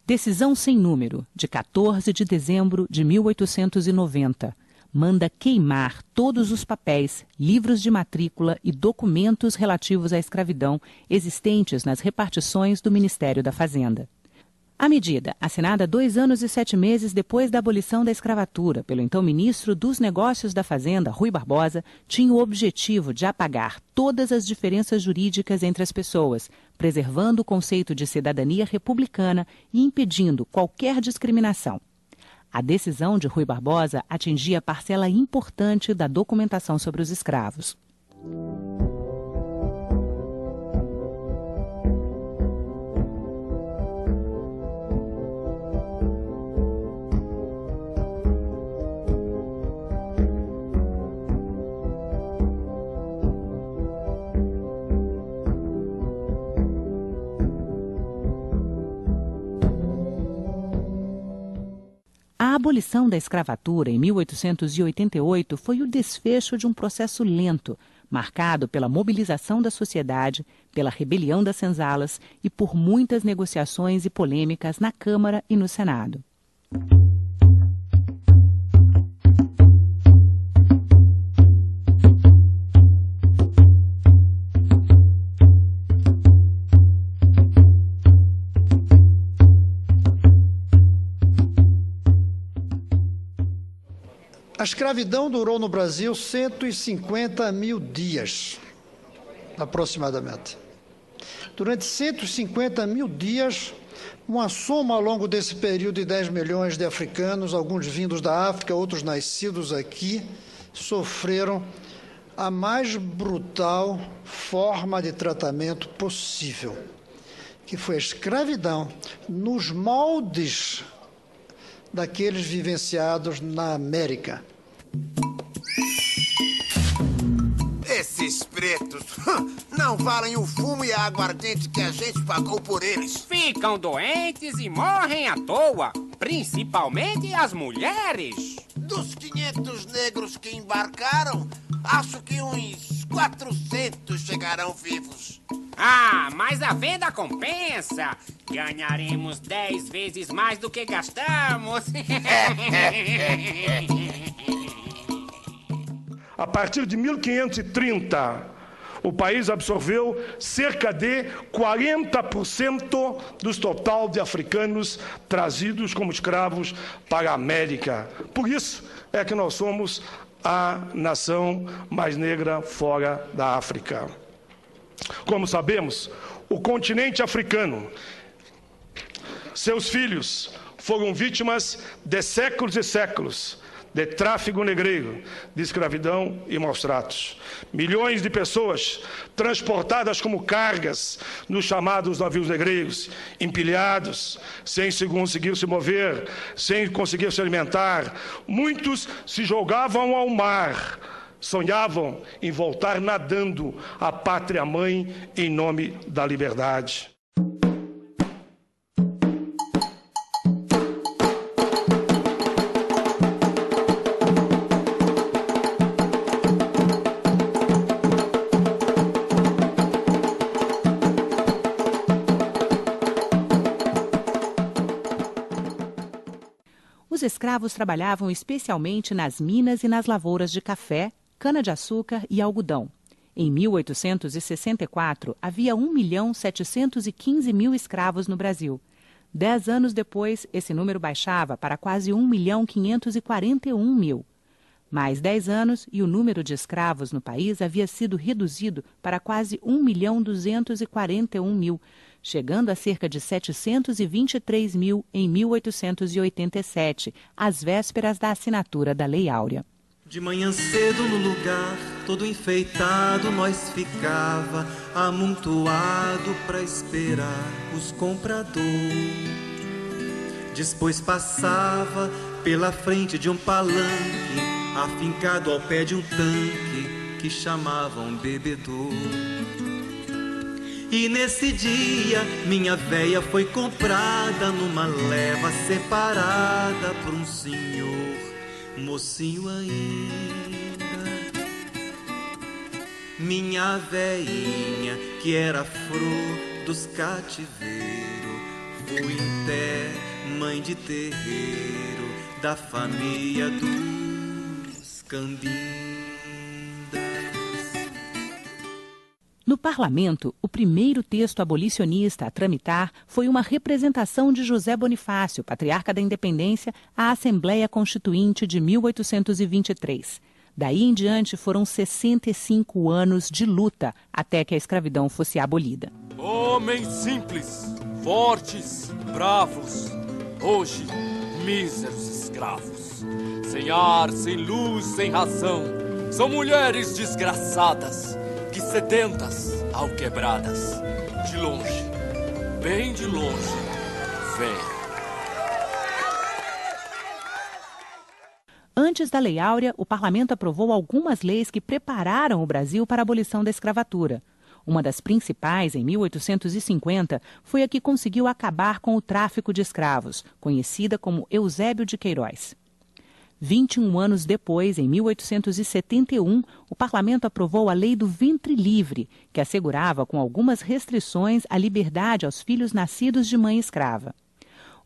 Decisão sem número, de 14 de dezembro de 1890, manda queimar todos os papéis, livros de matrícula e documentos relativos à escravidão existentes nas repartições do Ministério da Fazenda. A medida, assinada 2 anos e 7 meses depois da abolição da escravatura pelo então ministro dos Negócios da Fazenda, Rui Barbosa, tinha o objetivo de apagar todas as diferenças jurídicas entre as pessoas, preservando o conceito de cidadania republicana e impedindo qualquer discriminação. A decisão de Rui Barbosa atingia parcela importante da documentação sobre os escravos. A abolição da escravatura em 1888 foi o desfecho de um processo lento, marcado pela mobilização da sociedade, pela rebelião das senzalas e por muitas negociações e polêmicas na Câmara e no Senado. A escravidão durou no Brasil 150 mil dias, aproximadamente. Durante 150 mil dias, uma soma ao longo desse período de 10 milhões de africanos, alguns vindos da África, outros nascidos aqui, sofreram a mais brutal forma de tratamento possível, que foi a escravidão nos moldes daqueles vivenciados na América. Esses pretos não valem o fumo e a aguardente que a gente pagou por eles. Ficam doentes e morrem à toa, principalmente as mulheres. Dos 500 negros que embarcaram, acho que uns 400 chegarão vivos. Ah, mas a venda compensa. Ganharemos 10 vezes mais do que gastamos. A partir de 1530, o país absorveu cerca de 40% do total de africanos trazidos como escravos para a América. Por isso é que nós somos a nação mais negra fora da África. Como sabemos, o continente africano, seus filhos foram vítimas de séculos e séculos de tráfico negreiro, de escravidão e maus-tratos. Milhões de pessoas transportadas como cargas nos chamados navios negreiros, empilhados, sem conseguir se mover, sem conseguir se alimentar. Muitos se jogavam ao mar, sonhavam em voltar nadando à pátria-mãe em nome da liberdade. Os escravos trabalhavam especialmente nas minas e nas lavouras de café, cana-de-açúcar e algodão. Em 1864, havia 1.715.000 escravos no Brasil. 10 anos depois, esse número baixava para quase 1.541.000. Mais 10 anos e o número de escravos no país havia sido reduzido para quase 1.241.000, chegando a cerca de 723.000 em 1887, às vésperas da assinatura da Lei Áurea. De manhã cedo no lugar, todo enfeitado, nós ficava amontoado pra esperar os compradores. Depois passava pela frente de um palanque, afincado ao pé de um tanque que chamavam bebedor. E nesse dia minha véia foi comprada numa leva separada por um senhor, mocinho ainda. Minha veinha, que era flor dos cativeiros, Fuinté, mãe de terreiro da família dos Cambindas. No parlamento, o primeiro texto abolicionista a tramitar foi uma representação de José Bonifácio, patriarca da independência, à Assembleia Constituinte de 1823. Daí em diante foram 65 anos de luta até que a escravidão fosse abolida. Homens simples, fortes, bravos, hoje míseros escravos, sem ar, sem luz, sem razão, são mulheres desgraçadas, que sedentas, alquebradas, de longe, bem de longe, vem. Antes da Lei Áurea, o parlamento aprovou algumas leis que prepararam o Brasil para a abolição da escravatura. Uma das principais, em 1850, foi a que conseguiu acabar com o tráfico de escravos, conhecida como Eusébio de Queiroz. 21 anos depois, em 1871, o parlamento aprovou a Lei do Ventre Livre, que assegurava, com algumas restrições, a liberdade aos filhos nascidos de mãe escrava.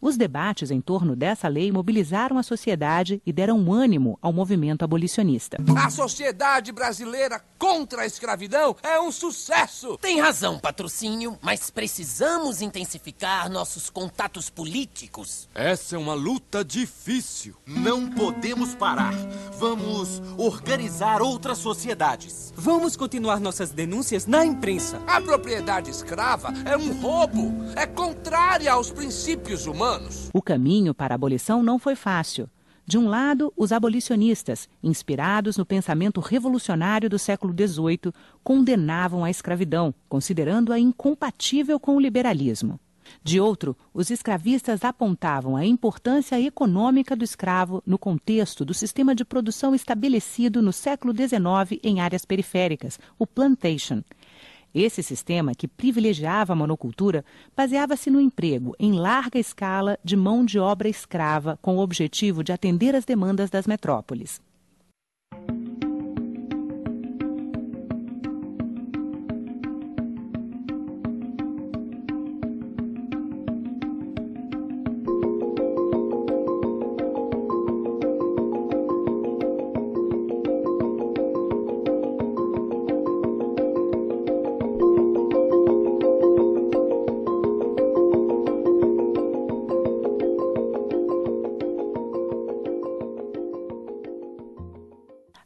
Os debates em torno dessa lei mobilizaram a sociedade e deram ânimo ao movimento abolicionista. A sociedade brasileira contra a escravidão é um sucesso! Tem razão, patrocínio, mas precisamos intensificar nossos contatos políticos. Essa é uma luta difícil. Não podemos parar. Vamos organizar outras sociedades. Vamos continuar nossas denúncias na imprensa. A propriedade escrava é um roubo, é contrária aos princípios humanos. O caminho para a abolição não foi fácil. De um lado, os abolicionistas, inspirados no pensamento revolucionário do século XVIII, condenavam a escravidão, considerando-a incompatível com o liberalismo. De outro, os escravistas apontavam a importância econômica do escravo no contexto do sistema de produção estabelecido no século XIX em áreas periféricas, o plantation. Esse sistema, que privilegiava a monocultura, baseava-se no emprego em larga escala de mão de obra escrava, com o objetivo de atender às demandas das metrópoles.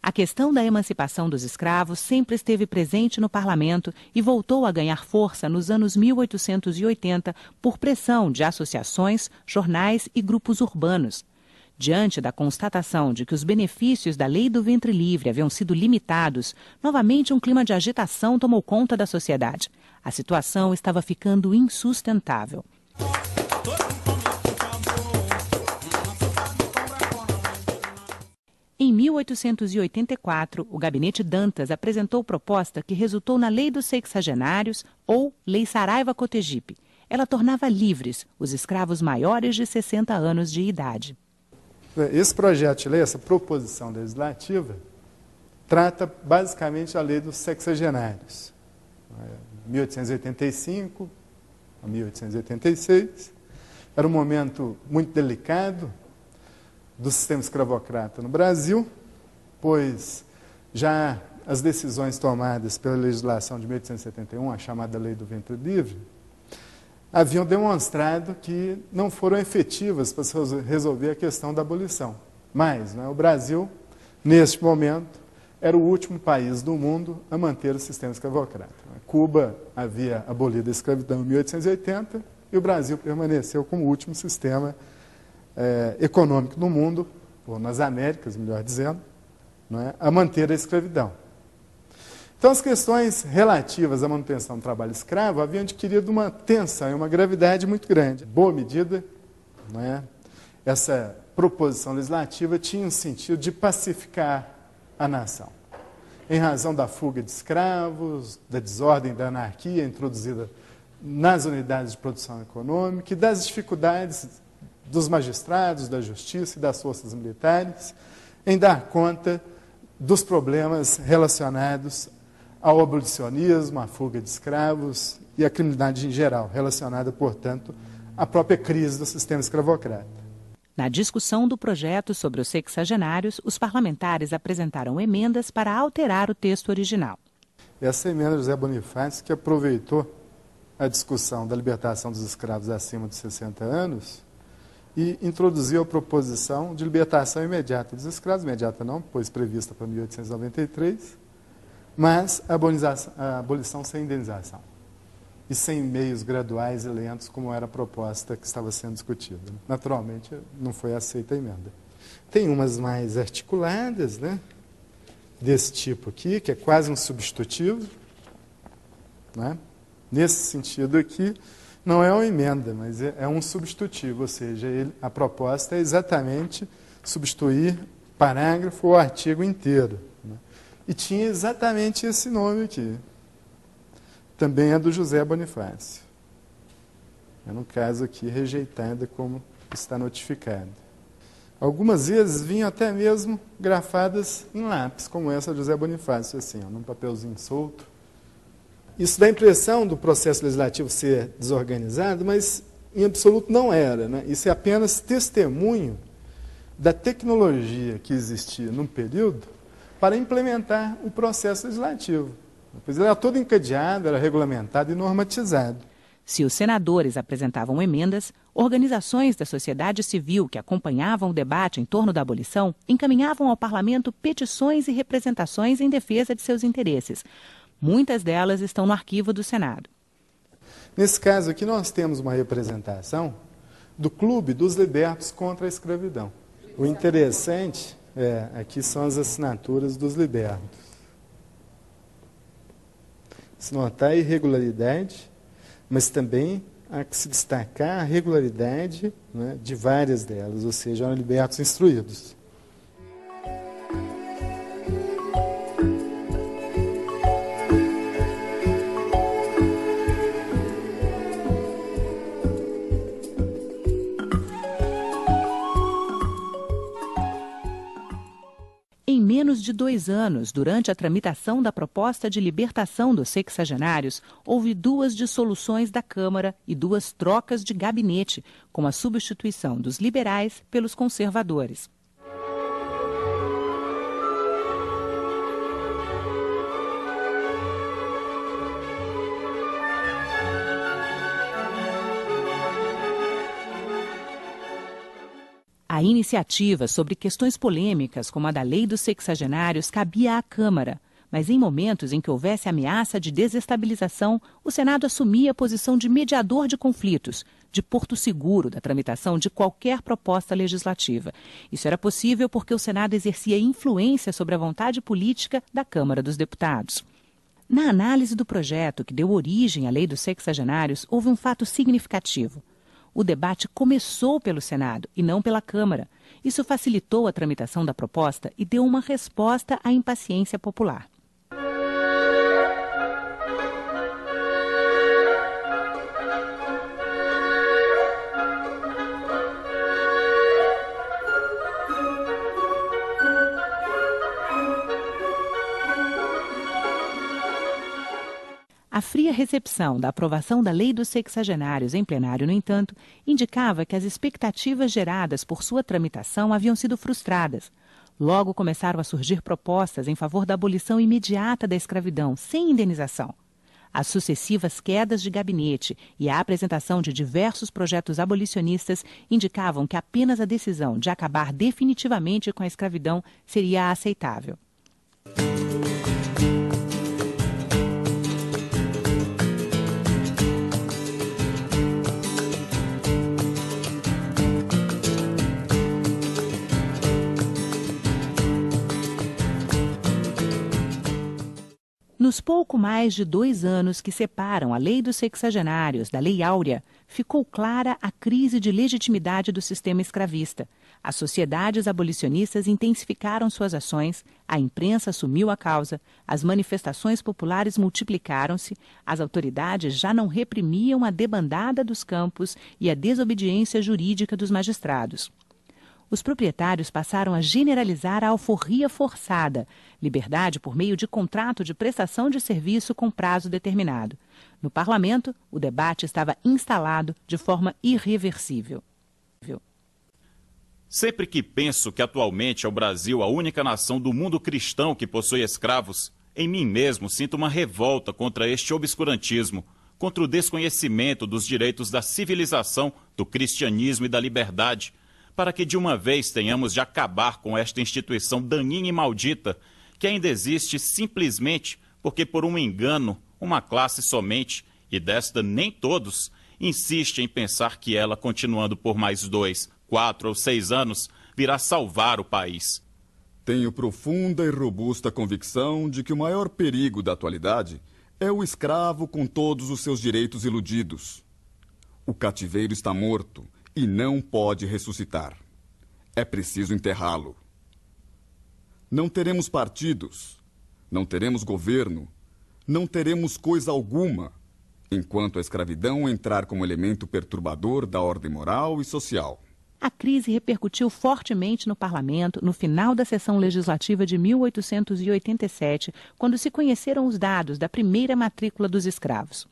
A questão da emancipação dos escravos sempre esteve presente no parlamento e voltou a ganhar força nos anos 1880 por pressão de associações, jornais e grupos urbanos. Diante da constatação de que os benefícios da Lei do Ventre Livre haviam sido limitados, novamente um clima de agitação tomou conta da sociedade. A situação estava ficando insustentável. Em 1884, o gabinete Dantas apresentou proposta que resultou na Lei dos Sexagenários, ou Lei Saraiva-Cotegipe. Ela tornava livres os escravos maiores de 60 anos de idade. Esse projeto de lei, essa proposição legislativa, trata basicamente a Lei dos Sexagenários. 1885 a 1886. Era um momento muito delicado do sistema escravocrata no Brasil, pois já as decisões tomadas pela legislação de 1871, a chamada Lei do Ventre Livre, haviam demonstrado que não foram efetivas para se resolver a questão da abolição. Mas o Brasil, neste momento, era o último país do mundo a manter o sistema escravocrata. Cuba havia abolido a escravidão em 1880 e o Brasil permaneceu como o último sistema econômico no mundo, ou nas Américas, melhor dizendo, a manter a escravidão. Então, as questões relativas à manutenção do trabalho escravo haviam adquirido uma tensão e uma gravidade muito grande. Boa medida, essa proposição legislativa tinha um sentido de pacificar a nação. Em razão da fuga de escravos, da desordem, da anarquia introduzida nas unidades de produção econômica e das dificuldades dos magistrados, da justiça e das forças militares em dar conta dos problemas relacionados ao abolicionismo, à fuga de escravos e à criminalidade em geral, relacionada, portanto, a própria crise do sistema escravocrata. Na discussão do projeto sobre os sexagenários, os parlamentares apresentaram emendas para alterar o texto original. Essa emenda de José Bonifácio, que aproveitou a discussão da libertação dos escravos acima de 60 anos e introduziu a proposição de libertação imediata dos escravos, imediata não, pois prevista para 1893, mas a abolição sem indenização e sem meios graduais e lentos, como era a proposta que estava sendo discutida. Naturalmente, não foi aceita a emenda. Tem umas mais articuladas, né, desse tipo aqui, que é quase um substitutivo, né? Nesse sentido aqui, não é uma emenda, mas é um substitutivo, ou seja, a proposta é exatamente substituir parágrafo ou artigo inteiro, né? E tinha exatamente esse nome aqui. Também é do José Bonifácio. É, no caso aqui, rejeitada como está notificado. Algumas vezes vinham até mesmo grafadas em lápis, como essa de José Bonifácio, assim, ó, num papelzinho solto. Isso dá a impressão do processo legislativo ser desorganizado, mas em absoluto não era, né? Isso é apenas testemunho da tecnologia que existia num período para implementar o processo legislativo. Pois ele era todo encadeado, era regulamentado e normatizado. Se os senadores apresentavam emendas, organizações da sociedade civil que acompanhavam o debate em torno da abolição encaminhavam ao parlamento petições e representações em defesa de seus interesses. Muitas delas estão no arquivo do Senado. Nesse caso aqui, nós temos uma representação do Clube dos Libertos contra a Escravidão. O interessante aqui são as assinaturas dos libertos. Se notar a irregularidade, mas também há que se destacar a regularidade, né, de várias delas, ou seja, eram libertos instruídos. Em menos de 2 anos, durante a tramitação da proposta de libertação dos sexagenários, houve 2 dissoluções da Câmara e 2 trocas de gabinete, com a substituição dos liberais pelos conservadores. A iniciativa sobre questões polêmicas, como a da lei dos sexagenários, cabia à Câmara, mas em momentos em que houvesse ameaça de desestabilização, o Senado assumia a posição de mediador de conflitos, de porto seguro da tramitação de qualquer proposta legislativa. Isso era possível porque o Senado exercia influência sobre a vontade política da Câmara dos Deputados. Na análise do projeto que deu origem à lei dos sexagenários, houve um fato significativo. O debate começou pelo Senado e não pela Câmara. Isso facilitou a tramitação da proposta e deu uma resposta à impaciência popular. A fria recepção da aprovação da Lei dos Sexagenários em plenário, no entanto, indicava que as expectativas geradas por sua tramitação haviam sido frustradas. Logo começaram a surgir propostas em favor da abolição imediata da escravidão, sem indenização. As sucessivas quedas de gabinete e a apresentação de diversos projetos abolicionistas indicavam que apenas a decisão de acabar definitivamente com a escravidão seria aceitável. Nos pouco mais de 2 anos que separam a Lei dos Sexagenários da Lei Áurea, ficou clara a crise de legitimidade do sistema escravista. As sociedades abolicionistas intensificaram suas ações, a imprensa assumiu a causa, as manifestações populares multiplicaram-se, as autoridades já não reprimiam a debandada dos campos e a desobediência jurídica dos magistrados. os proprietários passaram a generalizar a alforria forçada, liberdade por meio de contrato de prestação de serviço com prazo determinado. No parlamento, o debate estava instalado de forma irreversível. Sempre que penso que atualmente é o Brasil a única nação do mundo cristão que possui escravos, em mim mesmo sinto uma revolta contra este obscurantismo, contra o desconhecimento dos direitos da civilização, do cristianismo e da liberdade, para que de uma vez tenhamos de acabar com esta instituição daninha e maldita, que ainda existe simplesmente porque por um engano, uma classe somente, e desta nem todos, insiste em pensar que ela, continuando por mais 2, 4 ou 6 anos, virá salvar o país. Tenho profunda e robusta convicção de que o maior perigo da atualidade é o escravo com todos os seus direitos iludidos. O cativeiro está morto e não pode ressuscitar. É preciso enterrá-lo. Não teremos partidos, não teremos governo, não teremos coisa alguma, enquanto a escravidão entrar como elemento perturbador da ordem moral e social. A crise repercutiu fortemente no parlamento no final da sessão legislativa de 1887, quando se conheceram os dados da primeira matrícula dos escravos.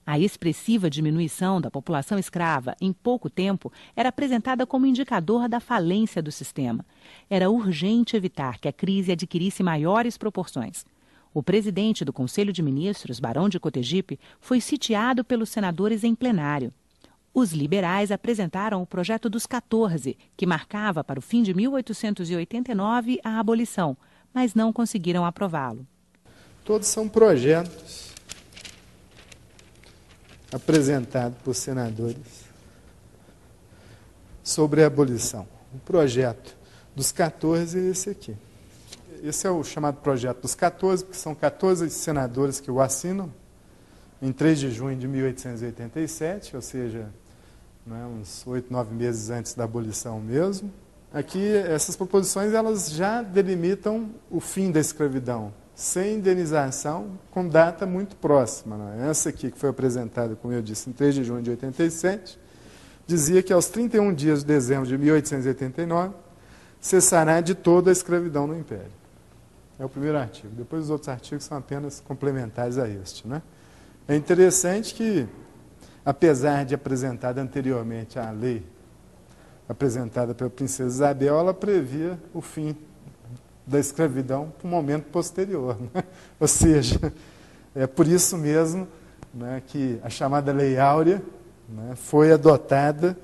A expressiva diminuição da população escrava em pouco tempo era apresentada como indicador da falência do sistema. Era urgente evitar que a crise adquirisse maiores proporções. O presidente do Conselho de Ministros, Barão de Cotegipe, foi sitiado pelos senadores em plenário. Os liberais apresentaram o Projeto dos 14, que marcava para o fim de 1889 a abolição, mas não conseguiram aprová-lo. Todos são projetos apresentados por senadores sobre a abolição. O projeto dos 14 é esse aqui. Esse é o chamado Projeto dos 14, porque são 14 senadores que o assinam, em 3 de junho de 1887, ou seja, uns 8, 9 meses antes da abolição mesmo. Aqui, essas proposições elas já delimitam o fim da escravidão, sem indenização, com data muito próxima. Essa aqui, que foi apresentada, como eu disse, em 3 de junho de 87, dizia que aos 31 dias de dezembro de 1889, cessará de toda a escravidão no Império. É o primeiro artigo. Depois os outros artigos são apenas complementares a este, né? É interessante que, apesar de apresentada anteriormente à lei apresentada pela princesa Isabel, ela previa o fim da escravidão para um momento posterior, né? Ou seja, é por isso mesmo, né, que a chamada Lei Áurea, né, foi adotada,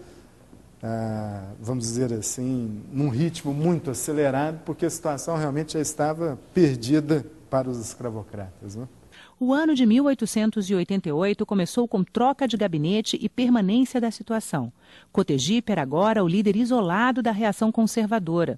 vamos dizer assim, num ritmo muito acelerado, porque a situação realmente já estava perdida para os escravocratas, né? O ano de 1888 começou com troca de gabinete e permanência da situação. Cotegipe era agora o líder isolado da reação conservadora.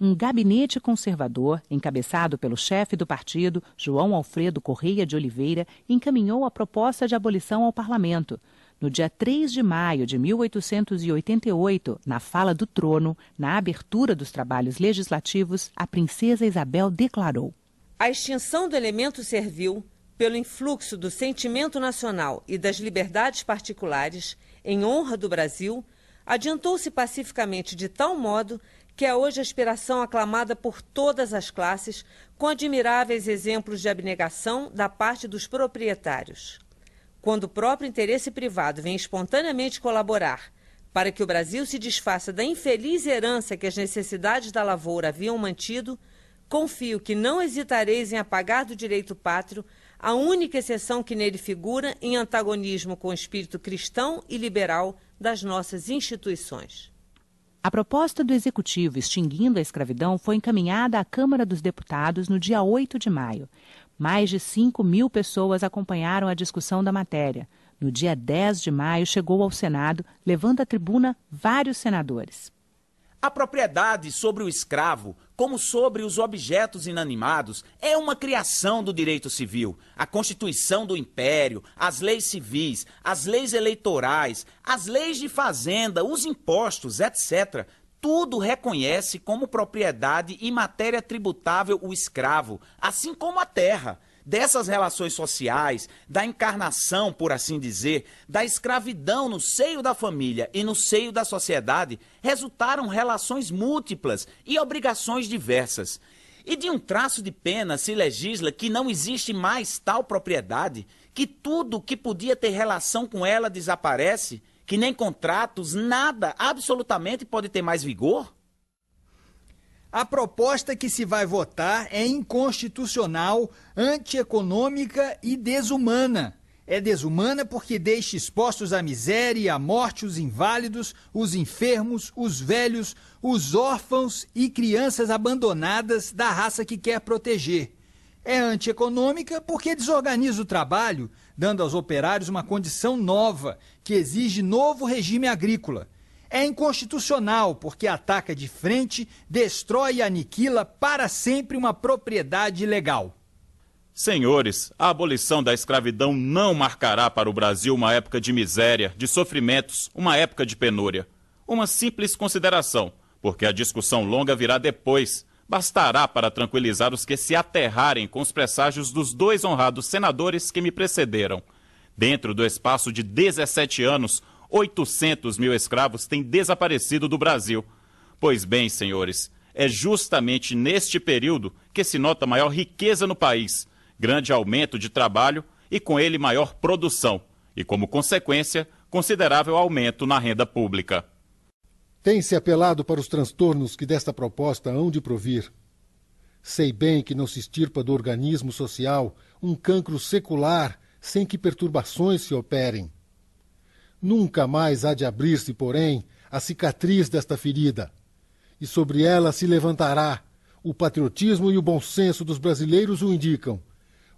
Um gabinete conservador, encabeçado pelo chefe do partido, João Alfredo Correia de Oliveira, encaminhou a proposta de abolição ao parlamento. No dia 3 de maio de 1888, na fala do trono, na abertura dos trabalhos legislativos, a princesa Isabel declarou: a extinção do elemento servil, pelo influxo do sentimento nacional e das liberdades particulares, em honra do Brasil, adiantou-se pacificamente de tal modo que é hoje a aspiração aclamada por todas as classes, com admiráveis exemplos de abnegação da parte dos proprietários. Quando o próprio interesse privado vem espontaneamente colaborar para que o Brasil se desfaça da infeliz herança que as necessidades da lavoura haviam mantido, confio que não hesitareis em apagar do direito pátrio a única exceção que nele figura em antagonismo com o espírito cristão e liberal das nossas instituições. A proposta do Executivo extinguindo a escravidão foi encaminhada à Câmara dos Deputados no dia 8 de maio. Mais de 5.000 pessoas acompanharam a discussão da matéria. No dia 10 de maio, chegou ao Senado, levando à tribuna vários senadores. A propriedade sobre o escravo, como sobre os objetos inanimados, é uma criação do direito civil. A Constituição do Império, as leis civis, as leis eleitorais, as leis de fazenda, os impostos, etc., tudo reconhece como propriedade e matéria tributável o escravo, assim como a terra. dessas relações sociais, da encarnação, por assim dizer, da escravidão no seio da família e no seio da sociedade, resultaram relações múltiplas e obrigações diversas. E de um traço de pena se legisla que não existe mais tal propriedade, que tudo que podia ter relação com ela desaparece, que nem contratos, nada, absolutamente pode ter mais vigor? A proposta que se vai votar é inconstitucional, antieconômica e desumana. É desumana porque deixa expostos à miséria e à morte os inválidos, os enfermos, os velhos, os órfãos e crianças abandonadas da raça que quer proteger. É antieconômica porque desorganiza o trabalho, dando aos operários uma condição nova, que exige novo regime agrícola. É inconstitucional porque ataca de frente, destrói e aniquila para sempre uma propriedade legal. Senhores, a abolição da escravidão não marcará para o Brasil uma época de miséria, de sofrimentos, uma época de penúria. Uma simples consideração, porque a discussão longa virá depois. Bastará para tranquilizar os que se aterrarem com os presságios dos 2 honrados senadores que me precederam. Dentro do espaço de 17 anos, 800 mil escravos têm desaparecido do Brasil. Pois bem, senhores, é justamente neste período que se nota maior riqueza no país, grande aumento de trabalho e com ele maior produção, e como consequência, considerável aumento na renda pública. Tem-se apelado para os transtornos que desta proposta hão de provir. Sei bem que não se extirpa do organismo social um cancro secular sem que perturbações se operem. Nunca mais há de abrir-se, porém, a cicatriz desta ferida, e sobre ela se levantará, o patriotismo e o bom senso dos brasileiros o indicam,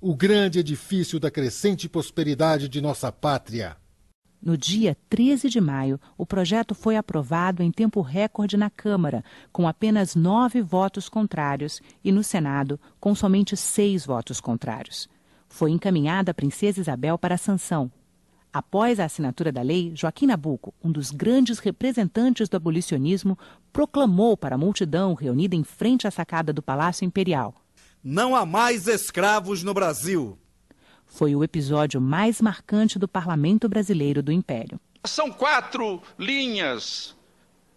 o grande edifício da crescente prosperidade de nossa pátria. No dia 13 de maio, o projeto foi aprovado em tempo recorde na Câmara, com apenas 9 votos contrários, e no Senado, com somente 6 votos contrários. Foi encaminhada a Princesa Isabel para a sanção. Após a assinatura da lei, Joaquim Nabuco, um dos grandes representantes do abolicionismo, proclamou para a multidão reunida em frente à sacada do Palácio Imperial: "Não há mais escravos no Brasil." Foi o episódio mais marcante do parlamento brasileiro do Império. São 4 linhas.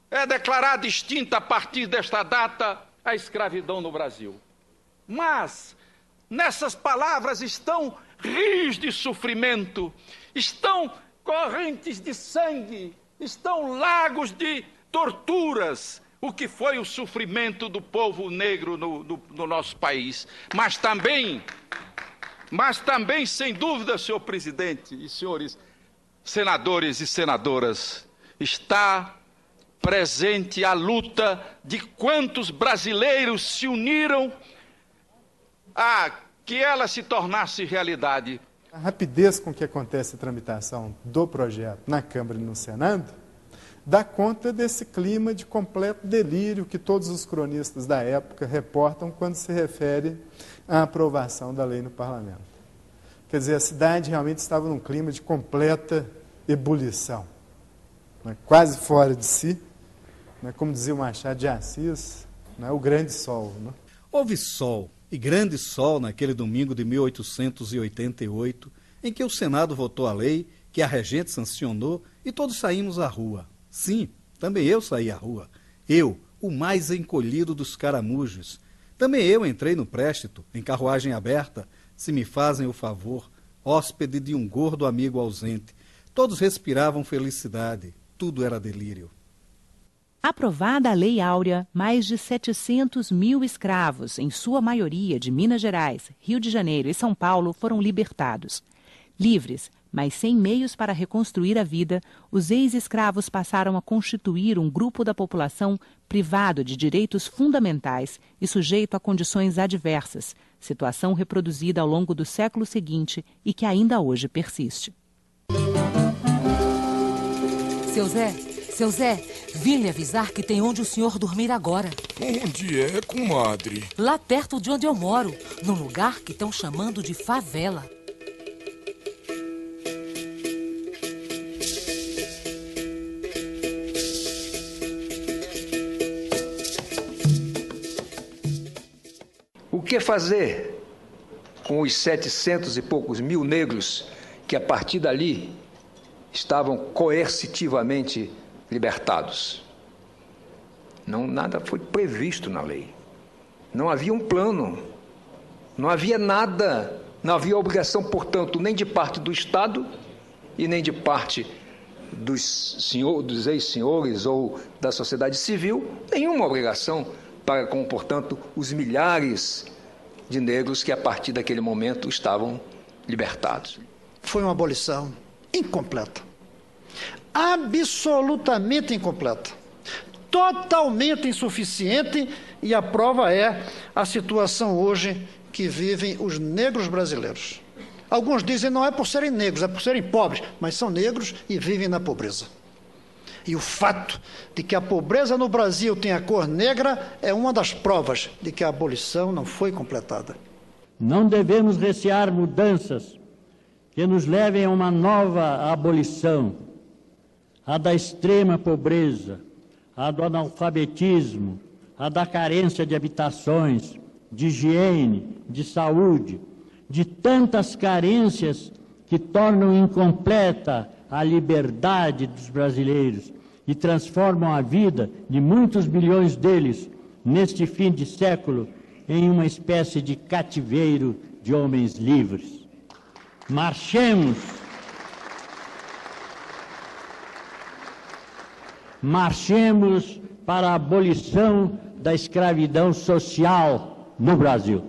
É declarada extinta a partir desta data a escravidão no Brasil. Mas nessas palavras estão rios de sofrimento, estão correntes de sangue, estão lagos de torturas, o que foi o sofrimento do povo negro no nosso país. Mas também, sem dúvida, senhor presidente e senhores senadores e senadoras, está presente a luta de quantos brasileiros se uniram a que ela se tornasse realidade. A rapidez com que acontece a tramitação do projeto na Câmara e no Senado dá conta desse clima de completo delírio que todos os cronistas da época reportam quando se refere à aprovação da lei no parlamento. Quer dizer, a cidade realmente estava num clima de completa ebulição, né? Quase fora de si, né? Como dizia o Machado de Assis, né? O grande sol. Né? Houve sol, e grande sol, naquele domingo de 1888, em que o Senado votou a lei, que a regente sancionou, e todos saímos à rua. Sim, também eu saí à rua. Eu, o mais encolhido dos caramujos. Também eu entrei no préstito, em carruagem aberta, se me fazem o favor, hóspede de um gordo amigo ausente. Todos respiravam felicidade, tudo era delírio. Aprovada a Lei Áurea, mais de 700 mil escravos, em sua maioria de Minas Gerais, Rio de Janeiro e São Paulo, foram libertados. Livres, mas sem meios para reconstruir a vida, os ex-escravos passaram a constituir um grupo da população privado de direitos fundamentais e sujeito a condições adversas, situação reproduzida ao longo do século seguinte e que ainda hoje persiste. Seu Zé, vim lhe avisar que tem onde o senhor dormir agora. Onde é, comadre? Lá perto de onde eu moro, num lugar que estão chamando de favela. O que fazer com os 700 e poucos mil negros que, a partir dali, estavam coercitivamente libertados. Nada foi previsto na lei. Não havia um plano, não havia nada, não havia obrigação, portanto, nem de parte do Estado e nem de parte dos ex-senhores ou da sociedade civil, nenhuma obrigação para com, portanto, os milhares de negros que, a partir daquele momento, estavam libertados. Foi uma abolição incompleta, absolutamente incompleta, totalmente insuficiente, e a prova é a situação hoje que vivem os negros brasileiros. Alguns dizem não é por serem negros, é por serem pobres, mas são negros e vivem na pobreza. E o fato de que a pobreza no Brasil tem a cor negra é uma das provas de que a abolição não foi completada. Não devemos recear mudanças que nos levem a uma nova abolição, a da extrema pobreza, a do analfabetismo, a da carência de habitações, de higiene, de saúde, de tantas carências que tornam incompleta a liberdade dos brasileiros e transformam a vida de muitos bilhões deles, neste fim de século, em uma espécie de cativeiro de homens livres. Marchemos! Marchemos para a abolição da escravidão social no Brasil.